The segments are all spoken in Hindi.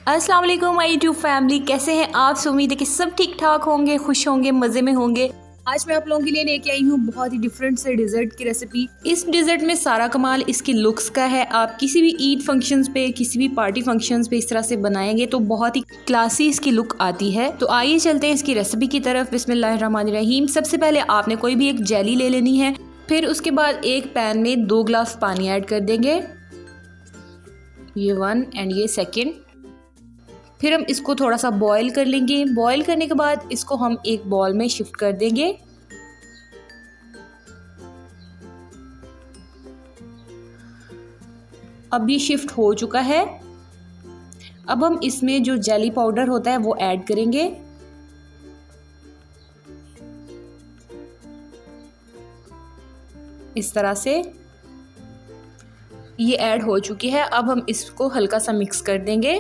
अस्सलाम वालेकुम माय यूट्यूब फैमिली, कैसे हैं आप? उम्मीद है कि सब ठीक ठाक होंगे, खुश होंगे, मज़े में होंगे। आज मैं आप लोगों के लिए लेके आई हूँ बहुत ही डिफरेंट से डिज़र्ट की रेसिपी। इस डिज़र्ट में सारा कमाल इसकी लुक्स का है। आप किसी भी ईद फंक्शंस पे, किसी भी पार्टी फंक्शंस पे इस तरह से बनाएंगे तो बहुत ही क्लासी इसकी लुक आती है। तो आइए चलते हैं इसकी रेसिपी की तरफ। बिस्मिल्लाहिर्रहमानिर्रहीम। सबसे पहले आपने कोई भी एक जेली ले लेनी है। फिर उसके बाद एक पैन में 2 गिलास पानी ऐड कर देंगे, ये 1 एंड ये 2। फिर हम इसको थोड़ा सा बॉईल कर लेंगे। बॉईल करने के बाद इसको हम एक बॉल में शिफ्ट कर देंगे। अब ये शिफ्ट हो चुका है। अब हम इसमें जो जेली पाउडर होता है वो ऐड करेंगे। इस तरह से ये ऐड हो चुकी है। अब हम इसको हल्का सा मिक्स कर देंगे।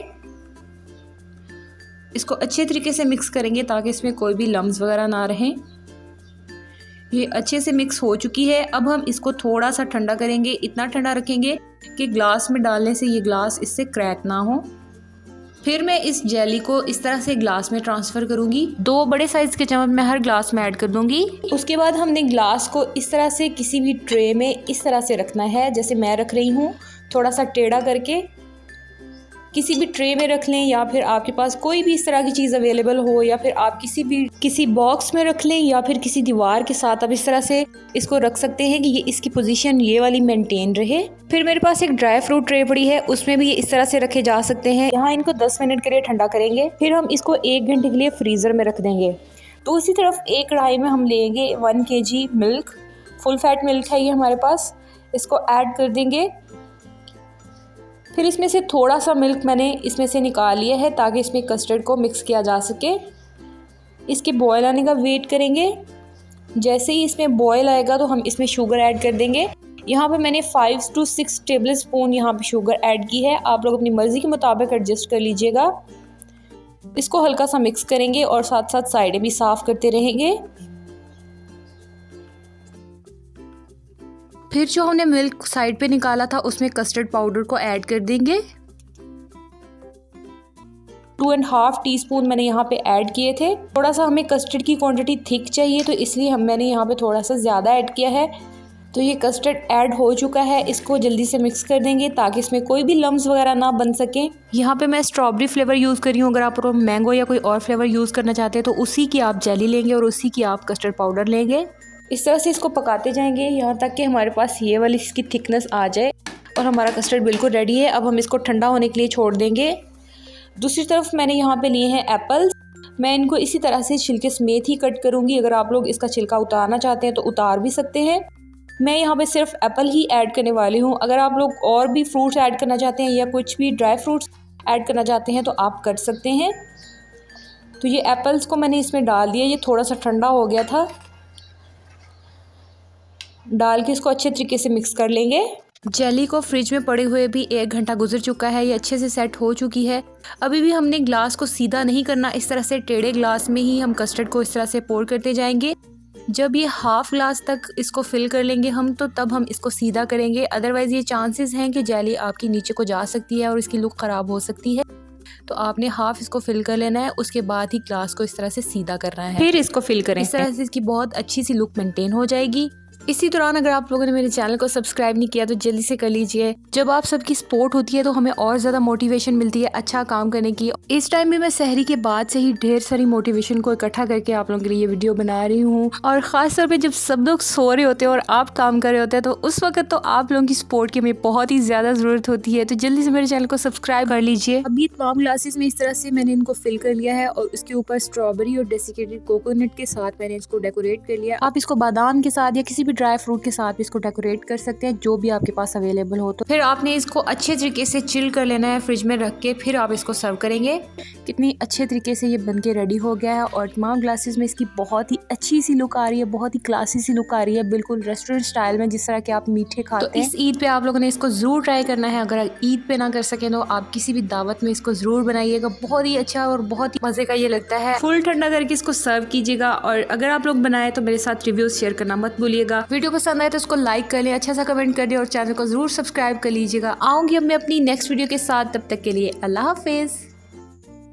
इसको अच्छे तरीके से मिक्स करेंगे ताकि इसमें कोई भी लम्स वगैरह ना रहें। ये अच्छे से मिक्स हो चुकी है। अब हम इसको थोड़ा सा ठंडा करेंगे। इतना ठंडा रखेंगे कि ग्लास में डालने से ये ग्लास इससे क्रैक ना हो। फिर मैं इस जेली को इस तरह से ग्लास में ट्रांसफ़र करूँगी। 2 बड़े साइज़ के चम्मच मैं हर ग्लास में ऐड कर दूँगी। उसके बाद हमने ग्लास को इस तरह से किसी भी ट्रे में इस तरह से रखना है, जैसे मैं रख रही हूँ, थोड़ा सा टेढ़ा करके किसी भी ट्रे में रख लें, या फिर आपके पास कोई भी इस तरह की चीज़ अवेलेबल हो, या फिर आप किसी बॉक्स में रख लें, या फिर किसी दीवार के साथ आप इस तरह से इसको रख सकते हैं कि ये इसकी पोजीशन ये वाली मेंटेन रहे। फिर मेरे पास एक ड्राई फ्रूट ट्रे पड़ी है, उसमें भी ये इस तरह से रखे जा सकते हैं। यहाँ इनको 10 मिनट के लिए ठंडा करेंगे। फिर हम इसको 1 घंटे के लिए फ्रीज़र में रख देंगे। तो उसी तरफ एक कढ़ाई में हम लेंगे 1 kg milk, full fat milk है ये हमारे पास। इसको ऐड कर देंगे। फिर इसमें से थोड़ा सा मिल्क मैंने इसमें से निकाल लिया है ताकि इसमें कस्टर्ड को मिक्स किया जा सके। इसके बॉयल आने का वेट करेंगे। जैसे ही इसमें बॉयल आएगा तो हम इसमें शुगर ऐड कर देंगे। यहाँ पे मैंने 5 से 6 टेबल स्पून यहाँ पे शुगर ऐड की है। आप लोग अपनी मर्ज़ी के मुताबिक एडजस्ट कर लीजिएगा। इसको हल्का सा मिक्स करेंगे और साथ साथ साइडें भी साफ़ करते रहेंगे। फिर जो हमने मिल्क साइड पे निकाला था उसमें कस्टर्ड पाउडर को ऐड कर देंगे। 2.5 टीस्पून मैंने यहाँ पे ऐड किए थे। थोड़ा सा हमें कस्टर्ड की क्वांटिटी थिक चाहिए तो इसलिए मैंने यहाँ पे थोड़ा सा ज़्यादा ऐड किया है। तो ये कस्टर्ड ऐड हो चुका है। इसको जल्दी से मिक्स कर देंगे ताकि इसमें कोई भी लम्स वगैरह ना बन सकें। यहाँ पे मैं स्ट्रॉबेरी फ्लेवर यूज़ कर रही हूँ। अगर आप मैंगो या कोई और फ्लेवर यूज़ करना चाहते हैं तो उसी की आप जेली लेंगे और उसी की आप कस्टर्ड पाउडर लेंगे। इस तरह से इसको पकाते जाएंगे यहाँ तक कि हमारे पास ये वाली इसकी थिकनेस आ जाए और हमारा कस्टर्ड बिल्कुल रेडी है। अब हम इसको ठंडा होने के लिए छोड़ देंगे। दूसरी तरफ मैंने यहाँ पे लिए हैं एप्पल्स। मैं इनको इसी तरह से छिलके समेत ही कट करूँगी। अगर आप लोग इसका छिलका उतारना चाहते हैं तो उतार भी सकते हैं। मैं यहाँ पे सिर्फ एप्पल ही ऐड करने वाली हूँ। अगर आप लोग और भी फ्रूट्स ऐड करना चाहते हैं या कुछ भी ड्राई फ्रूट्स ऐड करना चाहते हैं तो आप कर सकते हैं। तो ये एप्पल्स को मैंने इसमें डाल दिया। ये थोड़ा सा ठंडा हो गया था। डाल के इसको अच्छे तरीके से मिक्स कर लेंगे। जेली को फ्रिज में पड़े हुए भी 1 घंटा गुजर चुका है। ये अच्छे से सेट हो चुकी है। अभी भी हमने ग्लास को सीधा नहीं करना, इस तरह से टेढ़े ग्लास में ही हम कस्टर्ड को इस तरह से पोर करते जाएंगे। जब ये हाफ ग्लास तक इसको फिल कर लेंगे हम तो तब हम इसको सीधा करेंगे। अदरवाइज़ ये चांसेस हैं कि जेली आपकी नीचे को जा सकती है और इसकी लुक ख़राब हो सकती है। तो आपने हाफ इसको फिल कर लेना है, उसके बाद ही ग्लास को इस तरह से सीधा करना है। फिर इसको फिल करें। इस तरह से इसकी बहुत अच्छी सी लुक मेंटेन हो जाएगी। इसी दौरान अगर आप लोगों ने मेरे चैनल को सब्सक्राइब नहीं किया तो जल्दी से कर लीजिए। जब आप सबकी सपोर्ट होती है तो हमें और ज़्यादा मोटिवेशन मिलती है अच्छा काम करने की। इस टाइम भी मैं सहरी के बाद से ही ढेर सारी मोटिवेशन को इकट्ठा करके आप लोगों के लिए ये वीडियो बना रही हूँ। और ख़ास तौर पे जब सब लोग सो रहे होते हैं और आप काम कर रहे होते हैं तो उस वक्त तो आप लोगों की सपोर्ट की हमें बहुत ही ज़्यादा ज़रूरत होती है। तो जल्दी से मेरे चैनल को सब्सक्राइब कर लीजिए। अभी तमाम ग्लासेस में इस तरह से मैंने इनको फिल कर लिया है और उसके ऊपर स्ट्रॉबेरी और डेसिकेटेड कोकोनट के साथ मैंने इसको डेकोरेट कर लिया। आप इसको बादाम के साथ या किसी भी ड्राई फ्रूट के साथ इसको डेकोरेट कर सकते हैं, जो भी आपके पास अवेलेबल हो। तो फिर आपने इसको अच्छे तरीके से चिल कर लेना है फ्रिज में रख के, फिर आप इसको सर्व करेंगे। कितनी अच्छे तरीके से ये बनके रेडी हो गया है और तमाम ग्लासेस में इसकी बहुत ही अच्छी सी लुक आ रही है, बहुत ही क्लासी सी लुक आ रही है, बिल्कुल रेस्टोरेंट स्टाइल में जिस तरह के आप मीठे खाते हैं। तो इस ईद पे आप लोगों ने इसको ज़रूर ट्राई करना है। अगर ईद पे ना कर सकें तो आप किसी भी दावत में इसको ज़रूर बनाइएगा। बहुत ही अच्छा और बहुत ही मज़े का ये लगता है। फुल ठंडा करके इसको सर्व कीजिएगा। और अगर आप लोग बनाए तो मेरे साथ रिव्यूज़ शेयर करना मत भूलिएगा। वीडियो पसंद आए तो उसको लाइक कर लें, अच्छा सा कमेंट कर दें और चैनल को ज़रूर सब्सक्राइब कर लीजिएगा। आऊँगी अब मैं अपनी नेक्स्ट वीडियो के साथ, तब तक के लिए अल्लाह हाफिज़।